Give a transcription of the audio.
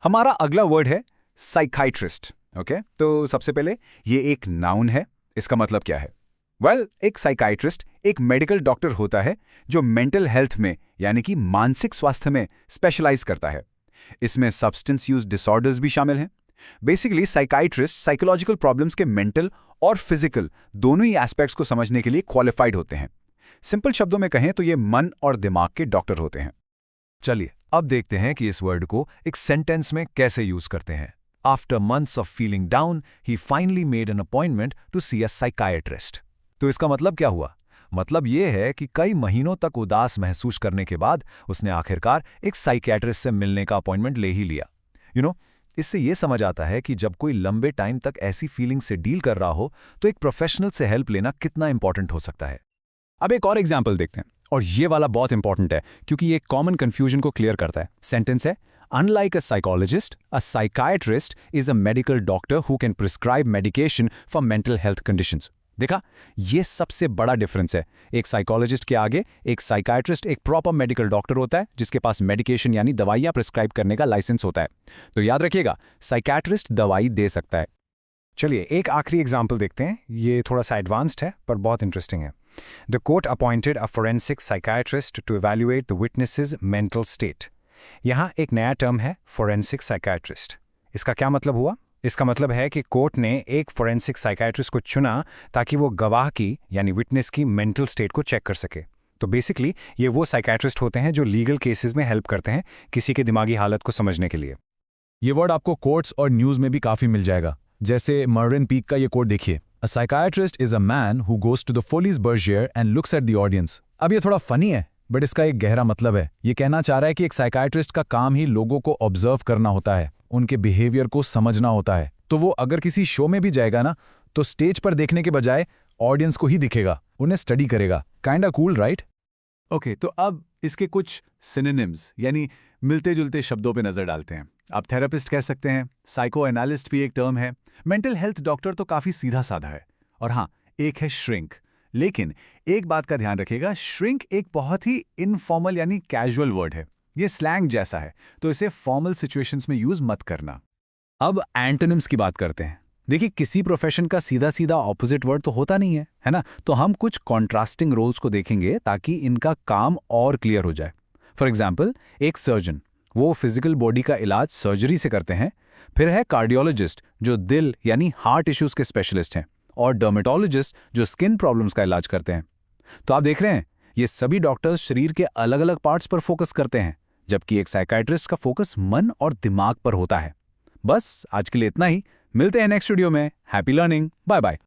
हमारा अगला वर्ड है साइकाइट्रिस्ट। ओके, तो सबसे पहले ये एक नाउन है। इसका मतलब क्या है? एक साइकाइट्रिस्ट एक मेडिकल डॉक्टर होता है जो मेंटल हेल्थ में यानी कि मानसिक स्वास्थ्य में स्पेशलाइज करता है। इसमें सब्सटेंस यूज डिसऑर्डर्स भी शामिल हैं। बेसिकली साइकाइट्रिस्ट साइकोलॉजिकल प्रॉब्लम्स के मेंटल और फिजिकल दोनों ही एस्पेक्ट्स को समझने के लिए क्वालिफाइड होते हैं। सिंपल शब्दों में कहें तो ये मन और दिमाग के डॉक्टर होते हैं। चलिए अब देखते हैं कि इस वर्ड को एक सेंटेंस में कैसे यूज करते हैं। After months of feeling down he finally made an appointment to see a psychiatrist. तो इसका मतलब क्या हुआ? मतलब ये है कि कई महीनों तक उदास महसूस करने के बाद उसने आखिरकार एक साइकियाट्रिस्ट से मिलने का अपॉइंटमेंट ले ही लिया। इससे ये समझ आता है कि जब कोई लंबे टाइम तक ऐसी फीलिंग से डील कर रहा हो तो एक प्रोफेशनल से हेल्प लेना कितना इंपॉर्टेंट हो सकता है। अब एक और एग्जाम्पल देखते हैं, और ये वाला बहुत इंपॉर्टेंट है क्योंकि ये कॉमन कंफ्यूजन को क्लियर करता है। सेंटेंस है, unlike a psychologist, a psychiatrist is a medical doctor who can prescribe medication for mental health conditions. देखा, ये सबसे बड़ा डिफरेंस है। एक साइकोलॉजिस्ट के आगे एक साइकाइट्रिस्ट एक प्रॉपर मेडिकल डॉक्टर होता है जिसके पास मेडिकेशन यानी दवाइयां प्रिस्क्राइब करने का लाइसेंस होता है। तो याद रखिएगा, साइकाइट्रिस्ट दवाई दे सकता है। चलिए एक आखिरी एग्जाम्पल देखते हैं। ये थोड़ा सा एडवांस्ड है पर बहुत इंटरेस्टिंग है। The court appointed a forensic psychiatrist to evaluate the witness's mental state. यहाँ एक नया टर्म है, फोरेंसिक साइकाइट्रिस्ट। इसका क्या मतलब हुआ? इसका मतलब है कि कोर्ट ने एक फोरेंसिक साइकाइट्रिस्ट को चुना ताकि वो गवाह की यानी विटनेस की मेंटल स्टेट को चेक कर सके। तो बेसिकली ये वो साइकाइट्रिस्ट होते हैं जो लीगल केसेस में हेल्प करते हैं किसी के दिमागी हालत को समझने के लिए। ये वर्ड आपको कोर्ट्स और न्यूज में भी काफी मिल जाएगा। जैसे मर्डन पीक का ये कोट देखिए, a psychiatrist is a man who goes to the police Bergere and looks at the audience. अब ये थोड़ा फनी है बट इसका एक गहरा मतलब है। ये कहना चाह रहा है कि एक साइकाइट्रिस्ट का काम ही लोगों को ऑब्जर्व करना होता है, उनके बिहेवियर को समझना होता है। तो वो अगर किसी शो में भी जाएगा ना तो स्टेज पर देखने के बजाय ऑडियंस को ही दिखेगा, उन्हें स्टडी करेगा। Kinda cool, right? ओके, तो अब इसके कुछ सिनोनिम्स यानी मिलते जुलते शब्दों पे नजर डालते हैं। आप थेरेपिस्ट कह सकते हैं, साइको एनालिस्ट भी एक टर्म है, मेंटल हेल्थ डॉक्टर तो काफी सीधा साधा है, और हाँ, एक है श्रिंक। लेकिन एक बात का ध्यान रखिएगा, श्रिंक एक बहुत ही इनफॉर्मल यानी कैजुअल वर्ड है। ये स्लैंग जैसा है, तो इसे फॉर्मल सिचुएशंस में यूज मत करना। अब एंटोनिम्स की बात करते हैं। देखिए, किसी प्रोफेशन का सीधा सीधा ऑपोजिट वर्ड तो होता नहीं है ना? तो हम कुछ कॉन्ट्रास्टिंग रोल्स को देखेंगे ताकि इनका काम और क्लियर हो जाए। फॉर एग्जाम्पल, एक सर्जन, वो फिजिकल बॉडी का इलाज सर्जरी से करते हैं। फिर है कार्डियोलॉजिस्ट जो दिल यानी हार्ट इश्यूज के स्पेशलिस्ट हैं, और डर्मेटोलॉजिस्ट जो स्किन प्रॉब्लम्स का इलाज करते हैं। तो आप देख रहे हैं, ये सभी डॉक्टर्स शरीर के अलग अलग पार्ट्स पर फोकस करते हैं, जबकि एक साइकाइट्रिस्ट का फोकस मन और दिमाग पर होता है। बस आज के लिए इतना ही। मिलते हैं नेक्स्ट वीडियो में। Happy learning. Bye bye.